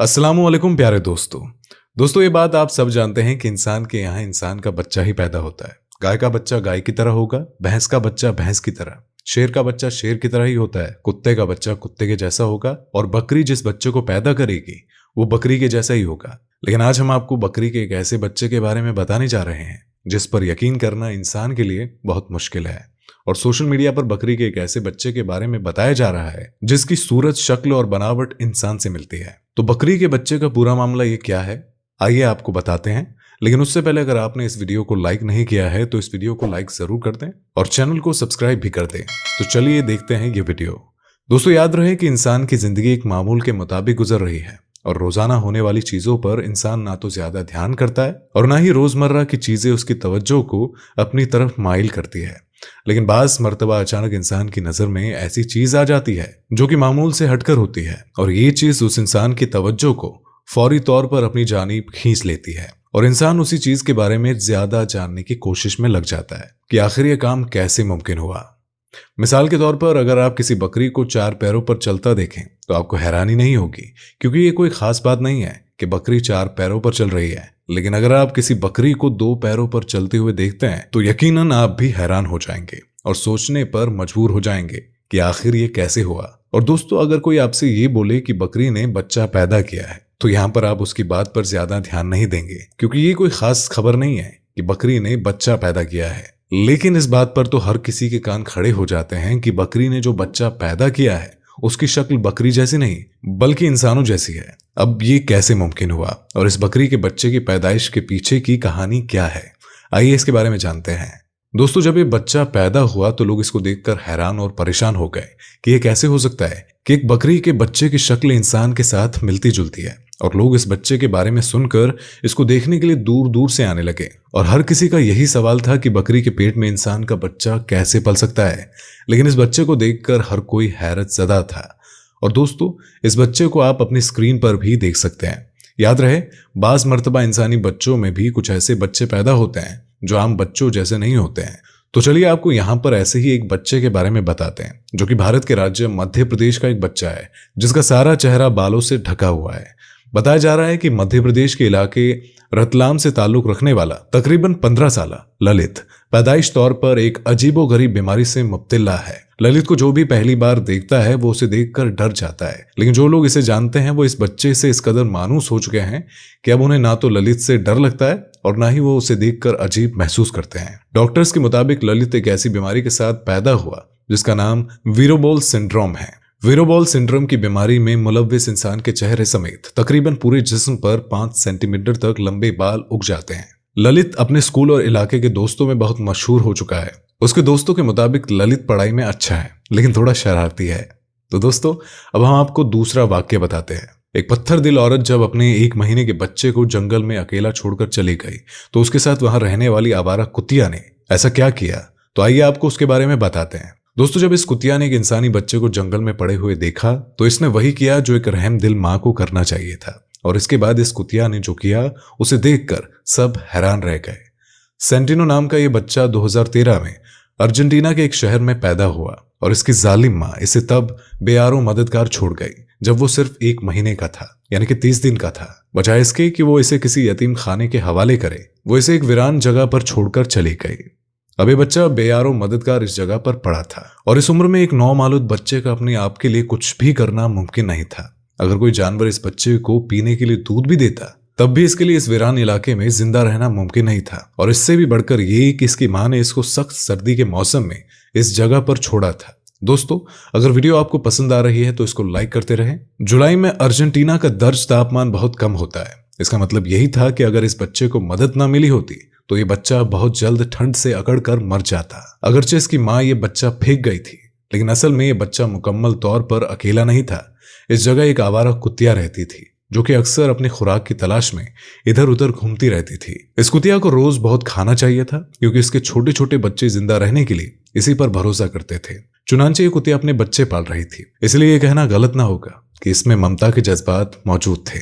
अस्सलामुअलैकुम प्यारे दोस्तों ये बात आप सब जानते हैं कि इंसान के यहाँ इंसान का बच्चा ही पैदा होता है। गाय का बच्चा गाय की तरह होगा, भैंस का बच्चा भैंस की तरह, शेर का बच्चा शेर की तरह ही होता है, कुत्ते का बच्चा कुत्ते के जैसा होगा और बकरी जिस बच्चे को पैदा करेगी वो बकरी के जैसा ही होगा। लेकिन आज हम आपको बकरी के एक ऐसे बच्चे के बारे में बताने जा रहे हैं जिस पर यकीन करना इंसान के लिए बहुत मुश्किल है। और सोशल मीडिया पर बकरी के एक ऐसे बच्चे के बारे में बताया जा रहा है जिसकी सूरत, शक्ल और बनावट इंसान से मिलती है। तो बकरी के बच्चे का पूरा मामला ये क्या है, आइए आपको बताते हैं। लेकिन उससे पहले अगर आपने इस वीडियो को लाइक नहीं किया है तो इस वीडियो को लाइक जरूर कर दें और चैनल को सब्सक्राइब भी कर दें। तो चलिए देखते हैं ये वीडियो। दोस्तों याद रहे कि इंसान की जिंदगी एक मामूल के मुताबिक गुजर रही है और रोजाना होने वाली चीजों पर इंसान ना तो ज्यादा ध्यान करता है और ना ही रोजमर्रा की चीजें उसकी तवज्जो को अपनी तरफ माइल करती है। लेकिन बाज मर्तबा अचानक इंसान की नजर में ऐसी चीज आ जाती है जो कि मामूल से हटकर होती है और ये चीज उस इंसान की तवज्जो को फौरी तौर पर अपनी जानिब खींच लेती है और इंसान उसी चीज के बारे में ज्यादा जानने की कोशिश में लग जाता है कि आखिर ये काम कैसे मुमकिन हुआ। मिसाल के तौर पर अगर आप किसी बकरी को 4 पैरों पर चलता देखें तो आपको हैरानी नहीं होगी, क्योंकि ये कोई खास बात नहीं है कि बकरी 4 पैरों पर चल रही है। लेकिन अगर आप किसी बकरी को 2 पैरों पर चलते हुए देखते हैं तो यकीनन आप भी हैरान हो जाएंगे और सोचने पर मजबूर हो जाएंगे कि आखिर ये कैसे हुआ। और दोस्तों अगर कोई आपसे ये बोले कि बकरी ने बच्चा पैदा किया है तो यहाँ पर आप उसकी बात पर ज्यादा ध्यान नहीं देंगे, क्योंकि ये कोई खास खबर नहीं है कि बकरी ने बच्चा पैदा किया है। लेकिन इस बात पर तो हर किसी के कान खड़े हो जाते हैं कि बकरी ने जो बच्चा पैदा किया है उसकी शक्ल बकरी जैसी नहीं बल्कि इंसानों जैसी है। अब ये कैसे मुमकिन हुआ और इस बकरी के बच्चे की पैदाइश के पीछे की कहानी क्या है, आइए इसके बारे में जानते हैं। दोस्तों जब ये बच्चा पैदा हुआ तो लोग इसको देखकर हैरान और परेशान हो गए कि ये कैसे हो सकता है कि एक बकरी के बच्चे की शक्ल इंसान के साथ मिलती जुलती है। और लोग इस बच्चे के बारे में सुनकर इसको देखने के लिए दूर दूर से आने लगे और हर किसी का यही सवाल था कि बकरी के पेट में इंसान का बच्चा कैसे पल सकता है। लेकिन इस बच्चे को देखकर हर कोई हैरत ज़दा था। और दोस्तों इस बच्चे को आप अपनी स्क्रीन पर भी देख सकते हैं। याद रहे बाज मर्तबा इंसानी बच्चों में भी कुछ ऐसे बच्चे पैदा होते हैं जो आम बच्चों जैसे नहीं होते हैं। तो चलिए आपको यहाँ पर ऐसे ही एक बच्चे के बारे में बताते हैं जो कि भारत के राज्य मध्य प्रदेश का एक बच्चा है जिसका सारा चेहरा बालों से ढका हुआ है। बताया जा रहा है कि मध्य प्रदेश के इलाके रतलाम से ताल्लुक रखने वाला तकरीबन 15 साल ललित पैदाइश तौर पर एक अजीबोगरीब बीमारी से मुब्तला है। ललित को जो भी पहली बार देखता है वो उसे देखकर डर जाता है, लेकिन जो लोग इसे जानते हैं वो इस बच्चे से इस कदर मानूस हो चुके हैं कि अब उन्हें ना तो ललित से डर लगता है और ना ही वो उसे देखकर अजीब महसूस करते हैं। डॉक्टर्स के मुताबिक ललित एक ऐसी बीमारी के साथ पैदा हुआ जिसका नाम वीरोबोल सिंड्रोम है। वीरोबोल सिंड्रोम की बीमारी में मुलव्विस इंसान के चेहरे समेत तकरीबन पूरे जिस्म पर 5 सेंटीमीटर तक लंबे बाल उग जाते हैं। ललित अपने स्कूल और इलाके के दोस्तों में बहुत मशहूर हो चुका है। उसके दोस्तों के मुताबिक ललित पढ़ाई में अच्छा है लेकिन थोड़ा शरारती है। तो दोस्तों अब हम आपको दूसरा वाक्य बताते हैं। एक पत्थर दिल औरत जब अपने 1 महीने के बच्चे को जंगल में अकेला छोड़कर चली गई तो उसके साथ वहां रहने वाली आवारा कुतिया ने ऐसा क्या किया, तो आइए आपको उसके बारे में बताते हैं। दोस्तों जब इस कुतिया ने एक इंसानी बच्चे को जंगल में पड़े हुए देखा तो इसने वही किया जो एक रहमदिल माँ को करना चाहिए था। और इसके बाद इस कुतिया ने जो किया उसे देखकर सब हैरान रह गए। सेंटिनो नाम का यह बच्चा 2013 में अर्जेंटीना के एक शहर में पैदा हुआ और इसकी जालिम माँ इसे तब बेयारो मददगार छोड़ गई जब वो सिर्फ 1 महीने का था, यानी कि 30 दिन का था। बजाय इसके कि वो इसे किसी यतीम खाने के हवाले करे वो इसे एक वीरान जगह पर छोड़कर चली गई। अब ये बच्चा बेयारो मददगार इस जगह पर पड़ा था और इस उम्र में एक नौमालूद बच्चे का अपने आप के लिए कुछ भी करना मुमकिन नहीं था। अगर कोई जानवर इस बच्चे को पीने के लिए दूध भी देता तब भी इसके लिए इस वीरान इलाके में जिंदा रहना मुमकिन नहीं था। और इससे भी बढ़कर ये कि इसकी मां ने इसको सख्त सर्दी के मौसम में इस जगह पर छोड़ा था। दोस्तों अगर वीडियो आपको पसंद आ रही है तो इसको लाइक करते रहें। जुलाई में अर्जेंटीना का दर्ज तापमान बहुत कम होता है। इसका मतलब यही था कि अगर इस बच्चे को मदद ना मिली होती तो ये बच्चा बहुत जल्द ठंड से अकड़कर मर जाता। अगरचे इसकी माँ ये बच्चा फेंक गई थी, लेकिन असल में ये बच्चा मुकम्मल तौर पर अकेला नहीं था। इस जगह एक आवारा कुतिया रहती थी जो कि अक्सर अपनी खुराक की तलाश में इधर उधर घूमती रहती थी। इस कुतिया को रोज बहुत खाना चाहिए था क्योंकि इसके छोटे छोटे बच्चे जिंदा रहने के लिए इसी पर भरोसा करते थे। चुनांचे ये कुतिया अपने बच्चे पाल रही थी, इसलिए ये कहना गलत ना होगा कि इसमें ममता के जज्बात मौजूद थे।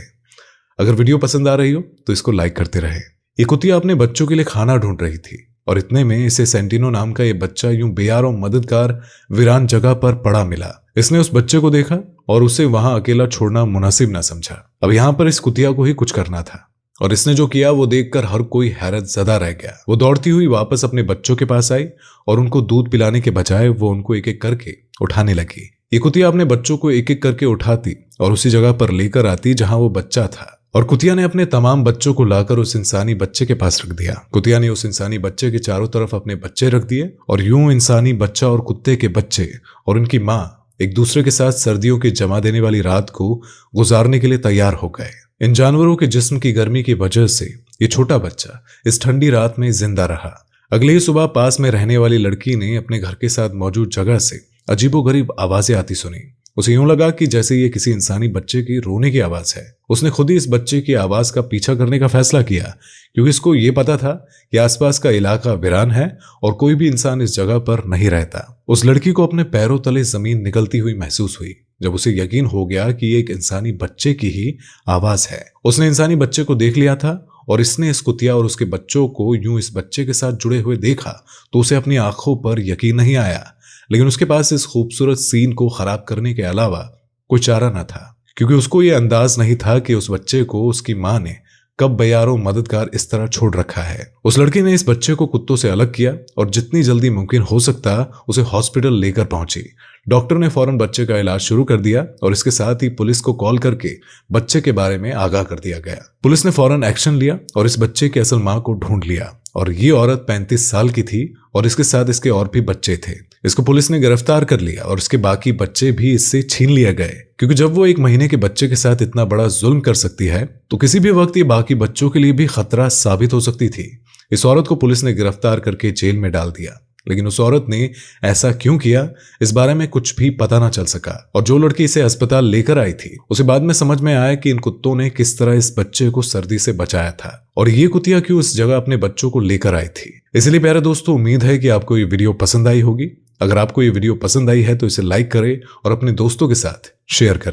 अगर वीडियो पसंद आ रही हो तो इसको लाइक करते रहे। ये कुतिया अपने बच्चों के लिए खाना ढूंढ रही थी और इतने में इसे सेंटिनो नाम का ये बच्चा यूं बेयार और मददगार वीरान जगह पर पड़ा मिला। इसने उस बच्चे को देखा और उसे वहां अकेला छोड़ना मुनासिब ना समझा। अब यहाँ पर इस कुतिया को ही कुछ करना था और इसने जो किया वो देखकर हर कोई हैरत ज़दा रह गया। वो दौड़ती हुई वापस अपने बच्चों के पास आई और उनको दूध पिलाने के बजाय वो उनको एक एक करके उठाने लगी। ये कुतिया अपने बच्चों को एक एक करके उठाती और उसी जगह पर लेकर आती जहां वो बच्चा था और कुतिया ने अपने तमाम बच्चों को लाकर उस इंसानी बच्चे के पास रख दिया। कुतिया ने उस इंसानी बच्चे के चारों तरफ अपने बच्चे रख दिए और यूं इंसानी बच्चा और कुत्ते के बच्चे और उनकी माँ एक दूसरे के साथ सर्दियों की जमा देने वाली रात को गुजारने के लिए तैयार हो गए। इन जानवरों के जिस्म की गर्मी की वजह से ये छोटा बच्चा इस ठंडी रात में जिंदा रहा। अगली ही सुबह पास में रहने वाली लड़की ने अपने घर के साथ मौजूद जगह से अजीबोगरीब आवाजें आती सुनी। उसे यूं लगा कि जैसे ये किसी इंसानी बच्चे की रोने की आवाज है। उसने खुद ही इस बच्चे की आवाज का पीछा करने का फैसला किया क्योंकि इसको ये पता था कि आसपास का इलाका वीरान है और कोई भी इंसान इस जगह पर नहीं रहता। उस लड़की को अपने पैरों तले जमीन निकलती हुई महसूस हुई जब उसे यकीन हो गया कि ये एक इंसानी बच्चे की ही आवाज है। उसने इंसानी बच्चे को देख लिया था और इसने इस कुतिया और उसके बच्चों को यूं इस बच्चे के साथ जुड़े हुए देखा तो उसे अपनी आंखों पर यकीन नहीं आया। लेकिन उसके पास इस खूबसूरत सीन को खराब करने के अलावा कोई चारा न था क्योंकि उसको ये अंदाज नहीं था कि उस बच्चे को उसकी माँ ने कब बेयारो मददगार इस तरह छोड़ रखा है। उस लड़की ने इस बच्चे को कुत्तों से अलग किया और जितनी जल्दी मुमकिन हो सकता उसे हॉस्पिटल लेकर पहुंची। डॉक्टर ने फौरन बच्चे का इलाज शुरू कर दिया और इसके साथ ही पुलिस को कॉल करके बच्चे के बारे में आगाह कर दिया गया। पुलिस ने फौरन एक्शन लिया और इस बच्चे की असल मां को ढूंढ लिया और ये औरत 35 साल की थी और इसके साथ इसके और भी बच्चे थे। इसको पुलिस ने गिरफ्तार कर लिया और इसके बाकी बच्चे भी इससे छीन लिए गए क्योंकि जब वो 1 महीने के बच्चे के साथ इतना बड़ा जुल्म कर सकती है तो किसी भी वक्त ये बाकी बच्चों के लिए भी खतरा साबित हो सकती थी। इस औरत को पुलिस ने गिरफ्तार करके जेल में डाल दिया लेकिन उस औरत ने ऐसा क्यों किया इस बारे में कुछ भी पता ना चल सका और जो लड़की इसे अस्पताल लेकर आई थी उसे बाद में समझ में आया कि इन कुत्तों ने किस तरह इस बच्चे को सर्दी से बचाया था और ये कुतिया क्यों इस जगह अपने बच्चों को लेकर आई थी। इसलिए प्यारे दोस्तों, उम्मीद है कि आपको ये वीडियो पसंद आई होगी। अगर आपको ये वीडियो पसंद आई है तो इसे लाइक करें और अपने दोस्तों के साथ शेयर करें।